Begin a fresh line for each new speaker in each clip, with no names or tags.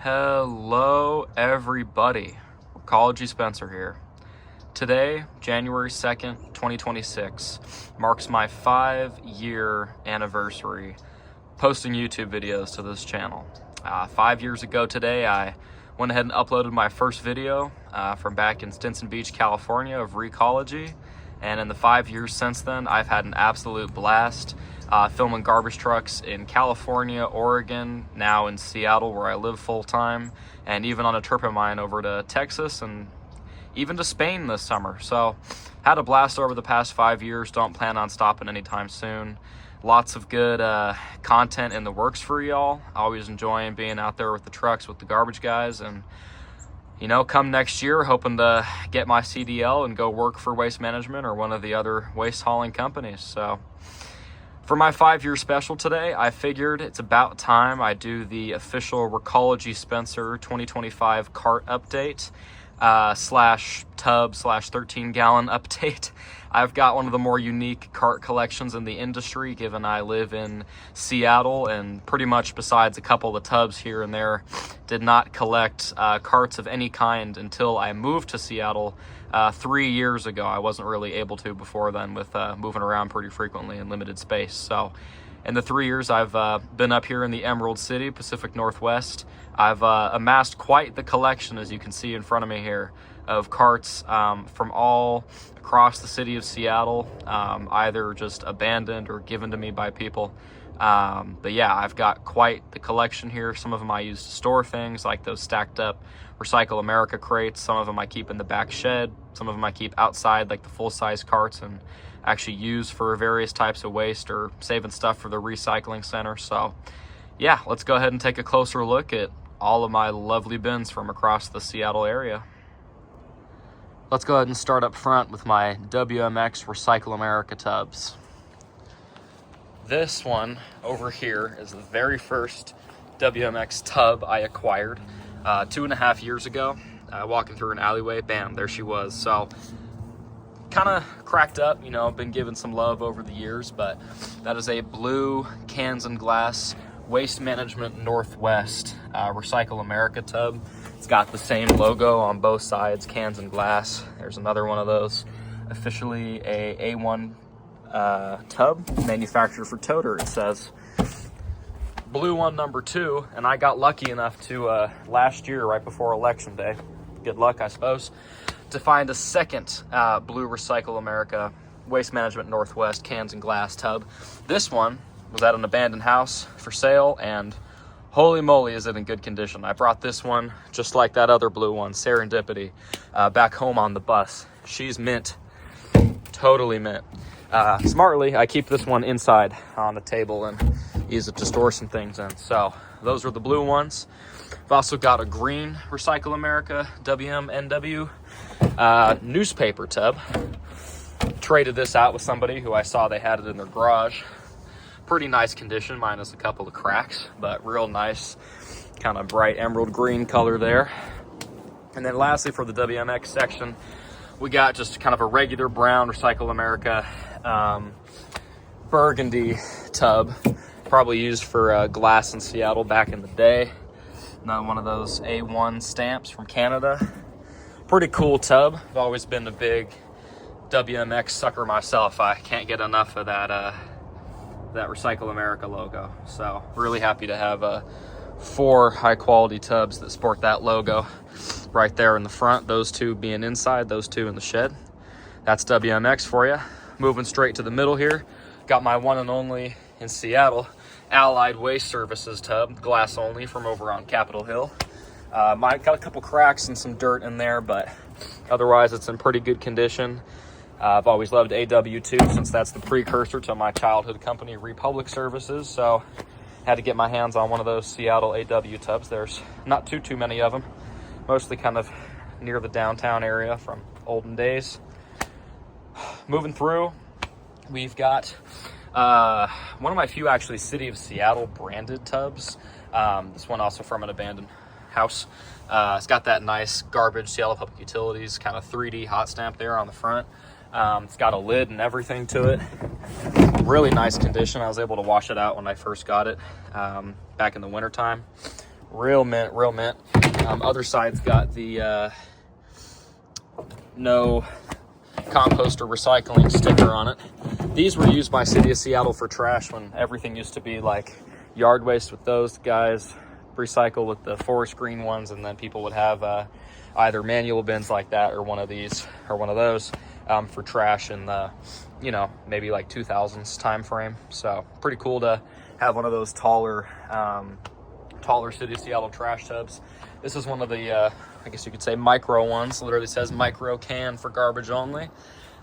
Hello everybody, RecologySpencer here. Today, January 2nd, 2026, marks my 5-year anniversary posting YouTube videos to this channel. 5 years ago today, I went ahead and uploaded my first video from back in Stinson Beach, California of Recology, and in the 5 years since then, I've had an absolute blast filming garbage trucks in California, Oregon, now in Seattle where I live full-time, and even on a trip of mine over to Texas and even to Spain this summer. So had a blast over the past 5 years, don't plan on stopping anytime soon. Lots of good content in the works for y'all. Always enjoying being out there with the trucks, with the garbage guys, and you know, come next year, hoping to get my CDL and go work for Waste Management or one of the other waste hauling companies. So for my 5-year special today, I figured it's about time I do the official RecologySpencer 2025 cart update slash tub slash 13-gallon update. I've got one of the more unique cart collections in the industry, given I live in Seattle and pretty much besides a couple of tubs here and there, did not collect carts of any kind until I moved to Seattle 3 years ago. I wasn't really able to before then with moving around pretty frequently in limited space. So in the 3 years I've been up here in the Emerald City, Pacific Northwest, I've amassed quite the collection, as you can see in front of me here, of carts from all across the city of Seattle, either just abandoned or given to me by people. But yeah, I've got quite the collection here. Some of them I use to store things, like those stacked up Recycle America crates. Some of them I keep in the back shed. Some of them I keep outside, like the full-size carts, and actually use for various types of waste or saving stuff for the recycling center. So yeah, let's go ahead and take a closer look at all of my lovely bins from across the Seattle area. Let's go ahead and start up front with my WMX Recycle America tubs. This one over here is the very first WMX tub I acquired 2.5 years ago. Walking through an alleyway, bam, there she was. So kind of cracked up, you know, been given some love over the years, but that is a blue cans and glass Waste Management Northwest Recycle America tub. It's got the same logo on both sides, cans and glass. There's another one of those. Officially a A1 tub, manufactured for toter, it says. Blue one number 2, and I got lucky enough to last year, right before election day, good luck I suppose, to find a second blue Recycle America Waste Management Northwest cans and glass tub. This one was at an abandoned house for sale, and holy moly is it in good condition. I brought this one, just like that other blue one, Serendipity, back home on the bus. She's mint, totally mint. Smartly, I keep this one inside on the table and use it to store some things in. So those are the blue ones. I've also got a green Recycle America WMNW newspaper tub. Traded this out with somebody who I saw they had it in their garage. Pretty nice condition, minus a couple of cracks, but real nice, kind of bright emerald green color there. And then lastly, for the WMX section, we got just kind of a regular brown Recycle America burgundy tub, probably used for glass in Seattle back in the day. Another one of those A1 stamps from Canada. Pretty cool tub. I've always been a big WMX sucker myself. I can't get enough of that Recycle America logo. So really happy to have 4 high quality tubs that sport that logo right there in the front. Those 2 being inside, those 2 in the shed. That's WMX for you. Moving straight to the middle here, got my one and only in Seattle Allied Waste Services tub, glass only, from over on Capitol Hill. Got a couple cracks and some dirt in there, but otherwise it's in pretty good condition. I've always loved AW2 since that's the precursor to my childhood company, Republic Services. So had to get my hands on one of those Seattle AW tubs. There's not too many of them, mostly kind of near the downtown area from olden days. Moving through, we've got one of my few actually City of Seattle branded tubs. This one also from an abandoned house. It's got that nice garbage Seattle Public Utilities kind of 3D hot stamp there on the front. It's got a lid and everything to it. Really nice condition. I was able to wash it out when I first got it back in the wintertime. Real mint, real mint. Other side's got the no compost or recycling sticker on it. These were used by City of Seattle for trash when everything used to be like yard waste with those guys. Recycle with the forest green ones, and then people would have either manual bins like that or one of these or one of those for trash in the, you know, maybe like 2000s time frame. So pretty cool to have one of those taller City of Seattle trash tubs. This is one of the I guess you could say micro ones. Literally says micro can for garbage only,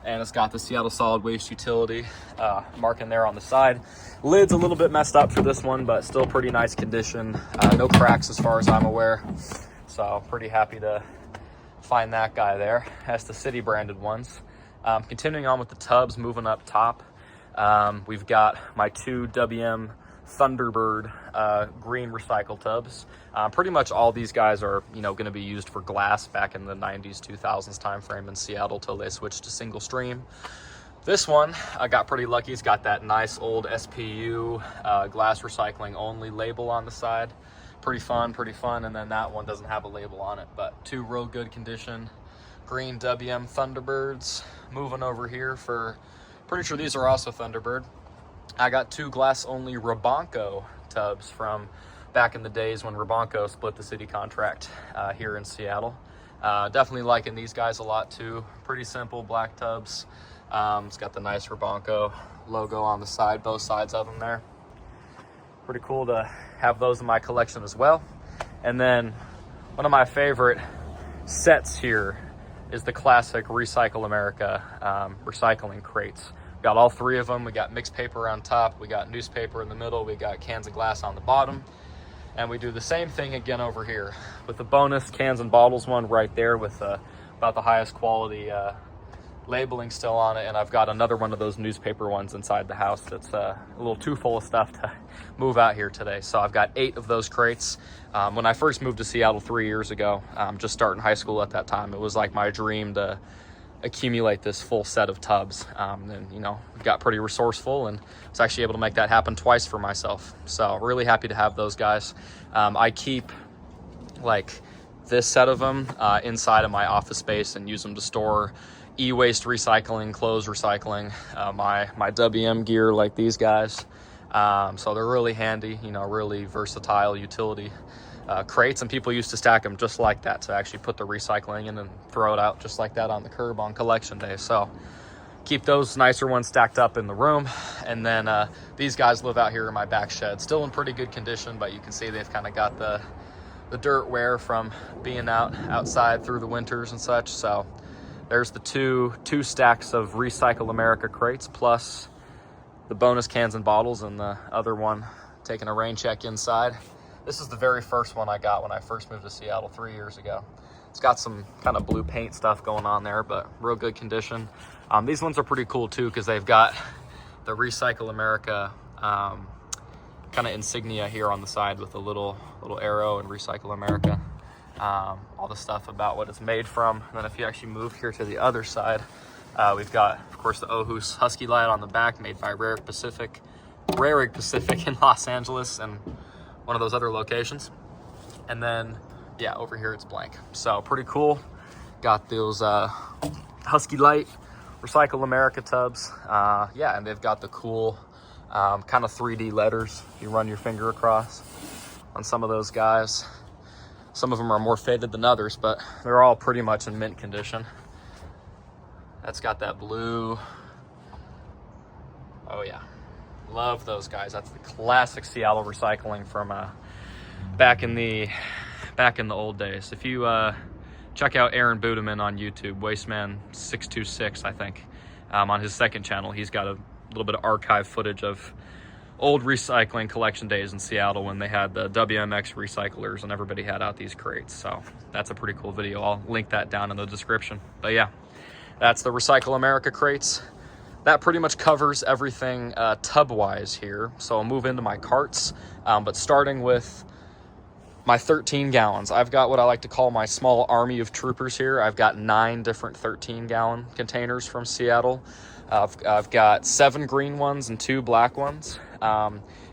and it's got the Seattle Solid Waste Utility marking there on the side. Lid's a little bit messed up for this one, but still pretty nice condition. No cracks as far as I'm aware, so pretty happy to find that guy there. That's the city branded ones. Continuing on with the tubs, moving up top, we've got my 2 WM Thunderbird green recycle tubs. Pretty much all these guys are, you know, going to be used for glass back in the 90s, 2000s time frame in Seattle till they switched to single stream. This one, I got pretty lucky. It's got that nice old SPU glass recycling only label on the side. Pretty fun. And then that one doesn't have a label on it, but 2 real good condition green WM Thunderbirds. Moving over here for, pretty sure these are also Thunderbird. I got 2 glass only Rabonco tubs from back in the days when Rabonco split the city contract here in Seattle. Definitely liking these guys a lot too. Pretty simple black tubs. It's got the nice Rabonco logo on the side, both sides of them there. Pretty cool to have those in my collection as well. And then one of my favorite sets here is the classic Recycle America recycling crates. Got all 3 of them. We got mixed paper on top, we got newspaper in the middle, we got cans of glass on the bottom, and we do the same thing again over here with the bonus cans and bottles one right there with about the highest quality labeling still on it. And I've got another one of those newspaper ones inside the house that's a little too full of stuff to move out here today. So I've got 8 of those crates. When I first moved to Seattle 3 years ago, just starting high school at that time, it was like my dream to accumulate this full set of tubs. And you know, got pretty resourceful and was actually able to make that happen twice for myself. So really happy to have those guys. I keep like this set of them inside of my office space and use them to store e-waste recycling, clothes recycling, my WM gear like these guys. So they're really handy, you know, really versatile utility crates, and people used to stack them just like that to actually put the recycling in and throw it out just like that on the curb on collection day. So keep those nicer ones stacked up in the room. And then these guys live out here in my back shed, still in pretty good condition, but you can see they've kind of got the dirt wear from being outside through the winters and such. So there's the two stacks of Recycle America crates, plus the bonus cans and bottles, and the other one taking a rain check inside. This is the very first one I got when I first moved to Seattle 3 years ago. It's got some kind of blue paint stuff going on there, but real good condition. These ones are pretty cool too, because they've got the Recycle America kind of insignia here on the side with a little arrow and Recycle America. All the stuff about what it's made from. And then if you actually move here to the other side, we've got, of course, the Ohus Husky light on the back, made by Rarick Pacific in Los Angeles and one of those other locations. And then, yeah, over here it's blank. So pretty cool. Got those Husky light Recycle America tubs. Yeah, and they've got the cool kind of 3D letters you run your finger across on some of those guys. Some of them are more faded than others, but they're all pretty much in mint condition. That's got that blue. Oh yeah, love those guys. That's the classic Seattle recycling from back in the old days. If you check out Aaron Budeman on YouTube, Wasteman626, I think, on his second channel, he's got a little bit of archive footage of old recycling collection days in Seattle when they had the WMX recyclers and everybody had out these crates. So that's a pretty cool video. I'll link that down in the description. But yeah, that's the Recycle America crates. That pretty much covers everything tub-wise here. So I'll move into my carts, but starting with my 13 gallons. I've got what I like to call my small army of troopers here. I've got 9 different 13-gallon containers from Seattle. I've got 7 green ones and 2 black ones.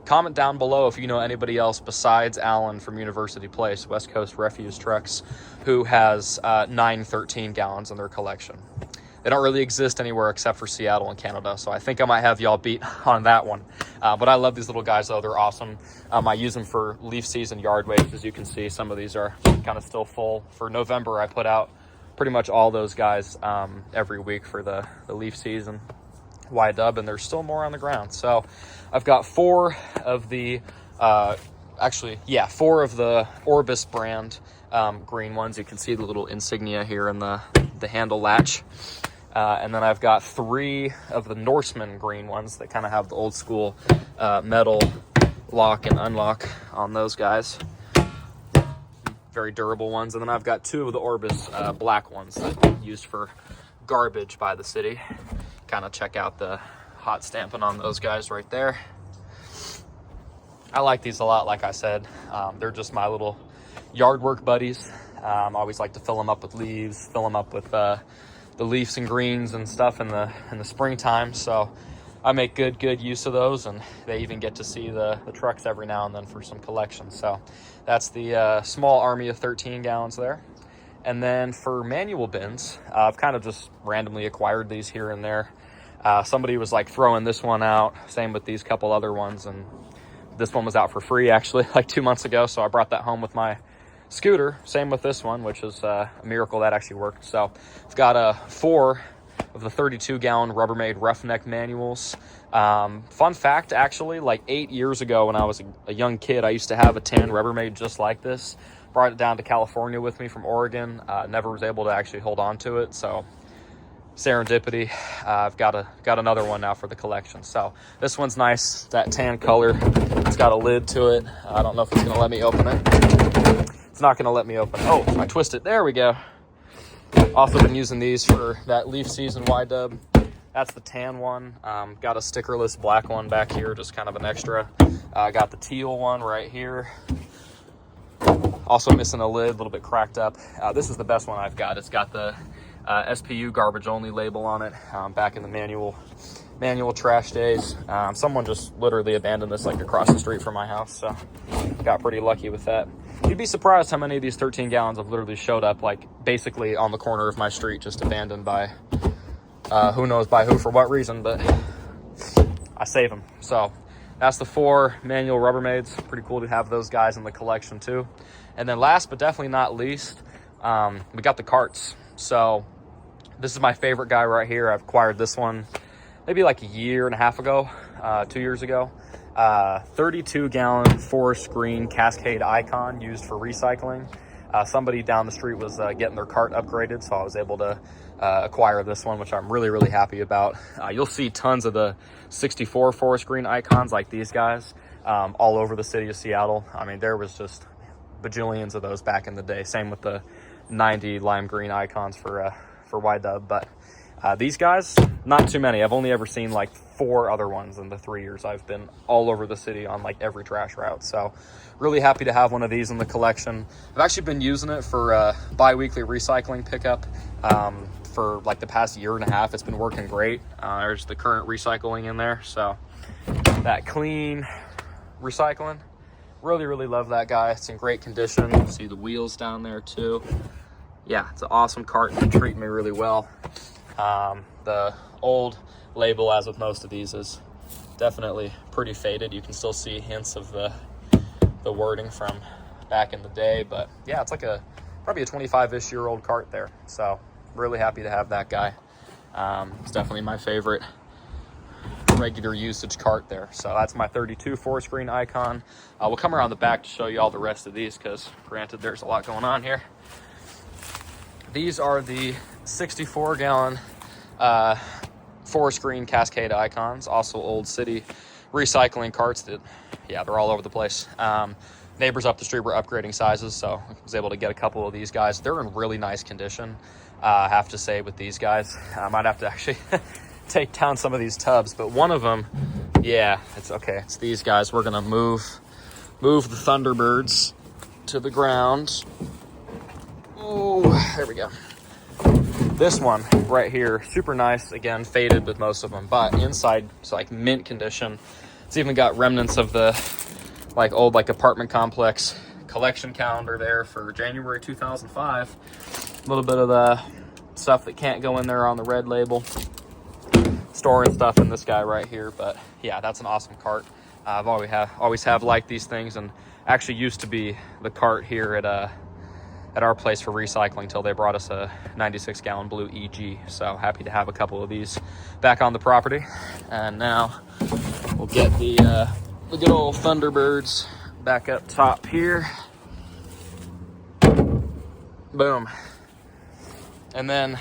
comment down below if you know anybody else besides Alan from University Place, West Coast Refuse Trucks, who has 9 13 gallons in their collection. They don't really exist anywhere except for Seattle and Canada, so I think I might have y'all beat on that one. But I love these little guys, though. They're awesome. I use them for leaf season yard waste. As you can see, some of these are kind of still full. For November, I put out pretty much all those guys every week for the leaf season Y-dub, and there's still more on the ground. So I've got 4 of the, 4 of the Orbis brand green ones. You can see the little insignia here in the handle latch. And then I've got 3 of the Norseman green ones that kind of have the old school metal lock and unlock on those guys. Very durable ones. And then I've got 2 of the Orbis black ones that are used for garbage by the city. Kind of check out the hot stamping on those guys right there. I like these a lot, like I said. They're just my little yard work buddies. I always like to fill them up with leaves, fill them up with the leaves and greens and stuff in the springtime. So I make good use of those, and they even get to see the trucks every now and then for some collections. So that's the small army of 13 gallons there. And then for manual bins, I've kind of just randomly acquired these here and there. Somebody was like throwing this one out, same with these couple other ones, and this one was out for free actually like 2 months ago, so I brought that home with my scooter. Same with this one, which is a miracle that actually worked. So I've got 4 of the 32-gallon Rubbermaid roughneck manuals. Fun fact, actually, like 8 years ago when I was a young kid, I used to have a tan Rubbermaid just like this. Brought it down to California with me from Oregon. Never was able to actually hold on to it, so serendipity. I've got another one now for the collection. So this one's nice, that tan color. It's got a lid to it. I don't know if it's gonna let me open it. It's not gonna let me open it. Oh, I twist it. There we go. Also been using these for that leaf season Y-dub. That's the tan one. Got a stickerless black one back here, just kind of an extra. Got the teal one right here. Also missing a lid, a little bit cracked up. This is the best one I've got. It's got the SPU garbage only label on it. Back in the manual trash days, someone just literally abandoned this like across the street from my house, so got pretty lucky with that. You'd be surprised how many of these 13 gallons have literally showed up like basically on the corner of my street, just abandoned by who knows by who for what reason, but I save them. So that's the 4 manual Rubbermaids. Pretty cool to have those guys in the collection too. And then last but definitely not least, we got the carts. So this is my favorite guy right here. I've acquired this one maybe like a year and a half ago, 2 years ago. 32-gallon forest green Cascade Icon used for recycling. Somebody down the street was getting their cart upgraded, so I was able to acquire this one, which I'm really happy about. You'll see tons of the 64 forest green icons like these guys all over the city of Seattle. I mean, there was just bajillions of those back in the day. Same with the 90 lime green icons for Y-dub, but these guys, not too many. I've only ever seen like 4 other ones in the 3 years I've been all over the city on like every trash route. So really happy to have one of these in the collection. I've actually been using it for bi-weekly recycling pickup for like the past year and a half. It's been working great. There's the current recycling in there, so that clean recycling. Really love that guy. It's in great condition. See the wheels down there too. Yeah, it's an awesome cart and treating me really well. The old label, as with most of these, is definitely pretty faded. You can still see hints of the wording from back in the day, but yeah, it's like probably a 25-ish year old cart there. So really happy to have that guy. It's definitely my favorite regular usage cart there. So that's my 32 forest green icon. We'll come around the back to show you all the rest of these, because granted there's a lot going on here. These are the 64-gallon forest green Cascade Icons, also old city recycling carts that, yeah, they're all over the place. Neighbors up the street were upgrading sizes, so I was able to get a couple of these guys. They're in really nice condition, I have to say, with these guys. I might have to actually take down some of these tubs, but one of them, yeah, it's okay. It's these guys. We're gonna move the Thunderbirds to the ground. Oh, there we go. This one right here, super nice. Again, faded with most of them, but inside it's like mint condition. It's even got remnants of the old apartment complex collection calendar there for January 2005. A little bit of the stuff that can't go in there on the red label. Storing stuff in this guy right here. But yeah, that's an awesome cart. I've always have liked these things, and actually used to be the cart here at our place for recycling till they brought us a 96-gallon blue EG. So happy to have a couple of these back on the property. And now we'll get the good old Thunderbirds back up top here. Boom. And then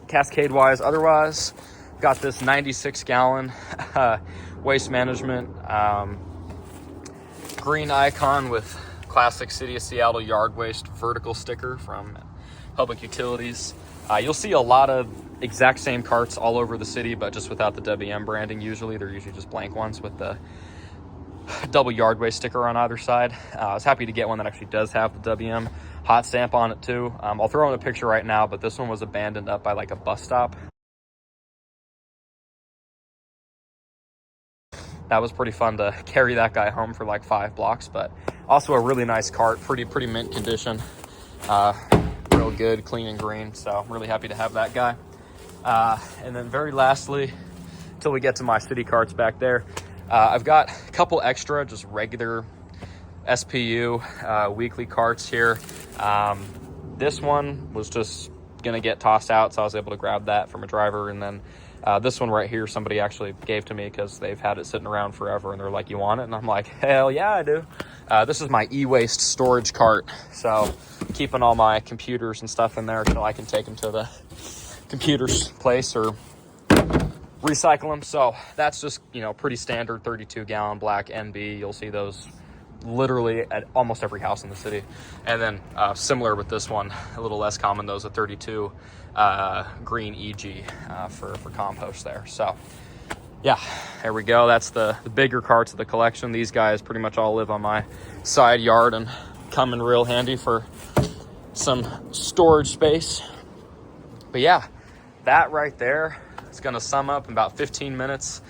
Cascade wise, otherwise, got this 96-gallon waste management green icon with classic City of Seattle yard waste vertical sticker from Public Utilities. You'll see a lot of exact same carts all over the city, but just without the WM branding. Usually they're just blank ones with the double yard waste sticker on either side. I was happy to get one that actually does have the WM hot stamp on it too. I'll throw in a picture right now, but this one was abandoned up by a bus stop. That was pretty fun to carry that guy home for 5 blocks, but also a really nice cart, pretty mint condition, real good, clean and green. So I'm really happy to have that guy. And then very lastly, until we get to my city carts back there, I've got a couple extra just regular SPU weekly carts here. This one was just gonna get tossed out, so I was able to grab that from a driver. And then this one right here, somebody actually gave to me because they've had it sitting around forever, and they're like, "You want it?" And I'm like, "Hell yeah, I do." This is my e-waste storage cart, so keeping all my computers and stuff in there until I can take them to the computer's place or recycle them. So that's just, pretty standard 32-gallon black NB. You'll see those literally at almost every house in the city. And then similar with this one, a little less common, those a 32 green EG for compost there. So yeah, there we go. That's the bigger carts of the collection. These guys pretty much all live on my side yard and come in real handy for some storage space. But yeah, that right there is going to sum up in about 15 minutes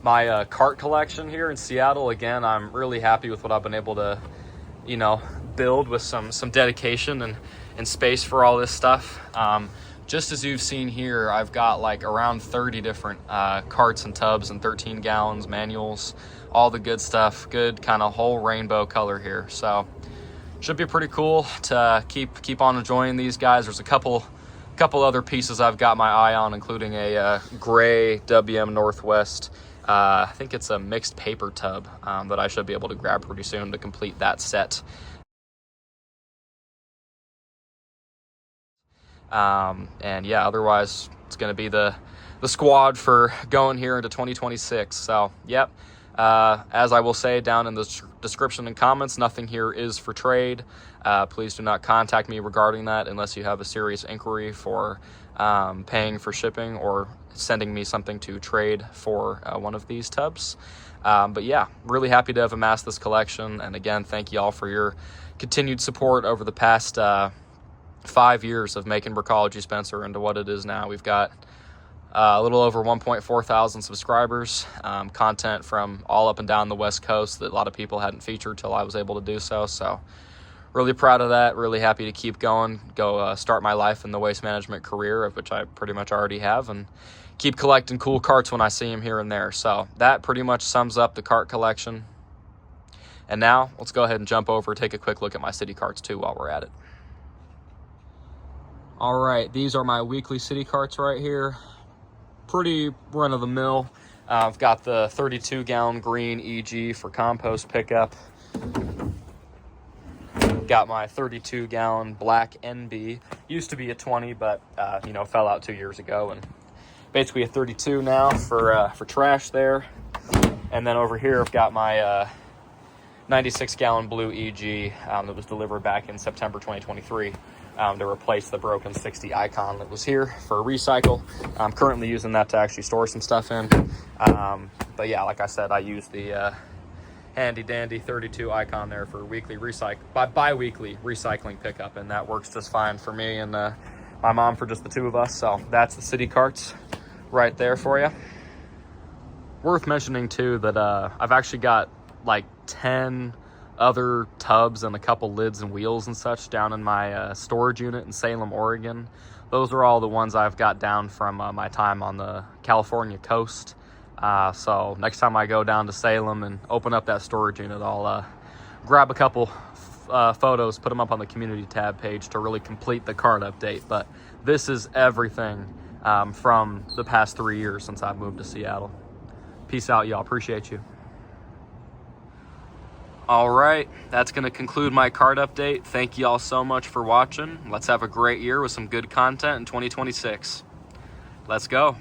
my cart collection here in Seattle. Again, I'm really happy with what I've been able to, build with some dedication and space for all this stuff. Just as you've seen here, I've got around 30 different carts and tubs and 13 gallons, manuals, all the good stuff, good kind of whole rainbow color here. So should be pretty cool to keep on enjoying these guys. There's a couple other pieces I've got my eye on, including a gray WM Northwest. I think it's a mixed paper tub that I should be able to grab pretty soon to complete that set. And yeah, otherwise it's going to be the squad for going here into 2026. So yep, as I will say down in the description and comments, nothing here is for trade. Please do not contact me regarding that unless you have a serious inquiry for paying for shipping or sending me something to trade for one of these tubs. But yeah, really happy to have amassed this collection. And again, thank you all for your continued support over the past 5 years of making RecologySpencer into what it is now. We've got a little over 1.4 thousand subscribers, content from all up and down the West Coast that a lot of people hadn't featured till I was able to do so. So really proud of that, really happy to keep going, start my life in the waste management career, of which I pretty much already have, and keep collecting cool carts when I see them here and there. So that pretty much sums up the cart collection. And now let's go ahead and jump over, take a quick look at my city carts too while we're at it. All right, these are my weekly city carts right here. Pretty run-of-the-mill. I've got the 32-gallon green EG for compost pickup. Got my 32-gallon black NB. Used to be a 20, but fell out 2 years ago, and basically a 32 now for trash there. And then over here I've got my 96-gallon blue EG that was delivered back in September 2023. To replace the broken 60 Icon that was here for recycle. I'm currently using that to actually store some stuff in. But yeah, like I said, I use the handy dandy 32 Icon there for bi-weekly recycling pickup, and that works just fine for me and my mom for just the two of us. So that's the city carts right there for you. Worth mentioning too that I've actually got like 10 other tubs and a couple lids and wheels and such down in my storage unit in Salem, Oregon. Those are all the ones I've got down from my time on the California coast. So next time I go down to Salem and open up that storage unit, I'll grab a couple photos, put them up on the community tab page to really complete the card update. But this is everything from the past 3 years since I've moved to Seattle. Peace out, y'all. Appreciate you. All right, that's going to conclude my card update. Thank you all so much for watching. Let's have a great year with some good content in 2026. Let's go.